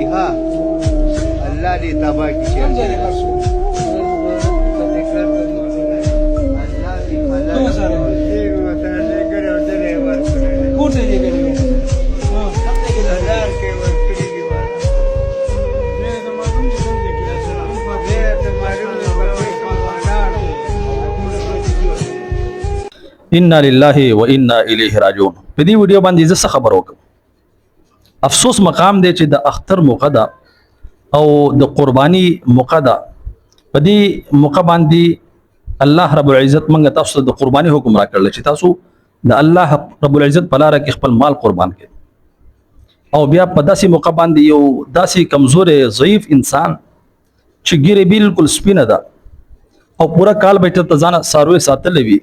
دی ها الله دې تبا کی شي الله دې انا لله و انا الیه راجعون. په دې ویډیو باندې زه څه خبر وکم. افسوس مقام دی چې د اختر موقع ده او د قربانی موقع ده. په دې موقع باندې الله رب العزت موږ تاسو ته د قربانی حکم را کړل چې تاسو د الله رب العزت په لار کې خپل مال قربان کړئ. او بیا په داسې موقع باندې یو داسې کمزور ضعیف انسان چې ګیره بالکل سپینه ده او پورا کال به ته ځان ساروي ساتلې وي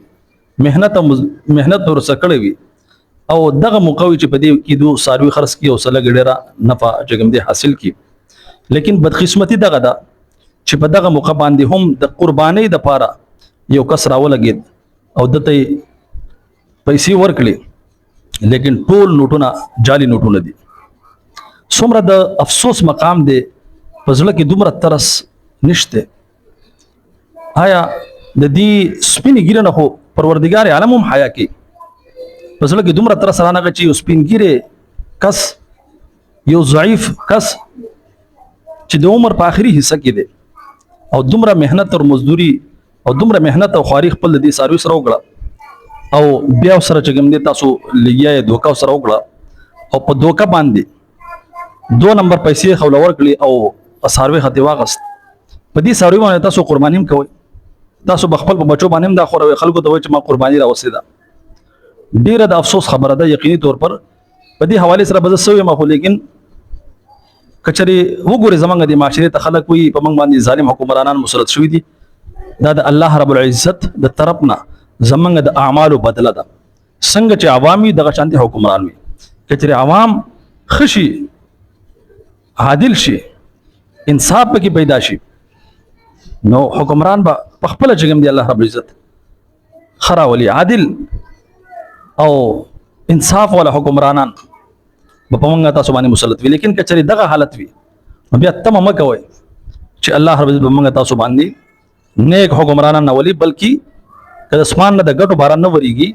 مهنت ور سکړې وي او دغه موقع چې په دې کې دو ساروي خرڅ کی او سره ګډرا نفع جګم دې حاصل کی. لیکن بدقسمتی دغه ده چې په دغه موقع باندې هم د قربانۍ د پاره یو کس راولګید او دته پیسې ورکړي لیکن ټول نوټونه جعلي نوټونه دي. څومره د افسوس مقام دی په ځل کې دومره ترس نشته. آیا د دې سپینې ګیره نه هو پروردگار عالم هم حیا کوي په ځل کې دومره ترس رانه چې یو سپین ګیره کس یو ضعیف کس چې د عمر په آخري حصہ کې دی او دومره مهنت او مزدوري او دومره مهنت او خواري خپل د دې سروي سره وکړه او بیا سره چې ګم دي تاسو لګیا دوکا سره وکړه او په دوکا باندې 2 نمبر پیسې خولور کړی او سروي خطي واغست. په دې سروي باندې تاسو قرباني هم کوئ. تاسو بخپل په بچو باندې هم دا خو خلکو ته وایي چې ما قرباني راوستي ده. ډیره د افسوس خبره ده یقیني طور پر په دې حواله سره به سوي ما خو لیکن کچري وګوري زمونږ د معاشري ته خلک وي په موږ باندې ظالم حکمرانان مسلط شوي دي. دا د الله رب العزت د طرفنا زمونږ د اعمالو بدله ده. څنګه چې عوامي دغه شانتي حکمران وي کچري عوام خشي عادل شي انصاف پکې پیدا شي نو حکمران به خپل جګم دی الله رب العزت خرا ولي عادل او انصاف ولا حکمرانان په پمنګ تاسو باندې مسلط وي. لیکن کچري دغه حالت وي بیا تم مکوي چې الله رب العزت پمنګ تاسو باندې نیک حکمرانان نه ولي بلکې کله اسمان نه د ګټو باران نه وريږي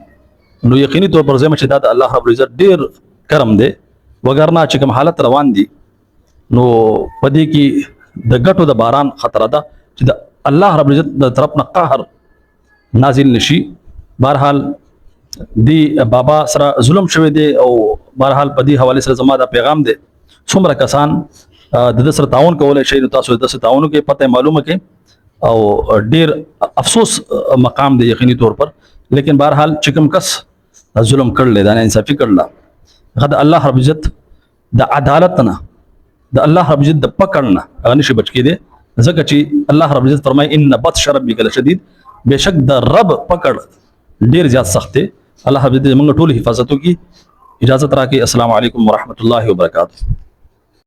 نو یقیني طور پر زموږ چې دا الله رب العزت ډیر کرم دی وګرنا چې کوم حالت روان دي نو پدې کې د ګټو د باران خطر ده چې د الله رب العزت د طرف نه قهر نازل نشي. بهرحال دی بابا سره ظلم شوی دی او بهرحال په دې حواله سره زما دا پیغام دی څومره کسان د سره تعاون کولای شي نو تاسو د سره تعاون کې پته معلومه کې او ډیر افسوس مقام دی یقیني طور پر. لیکن بهرحال چې کوم کس ظلم کړل دا نه انصافي کړل غد الله رب العزت د عدالت نه د الله رب العزت د پکړنه هغه نشي بچ کېده ځکه چې الله رب العزت فرمایي ان بطش ربک لشدید بشک د رب پکړ ډیر زیات سخت دی. الله رب العزت موږ ټول حفاظت وکړي. اجازه راکړئ. السلام علیکم ورحمت الله وبرکاته.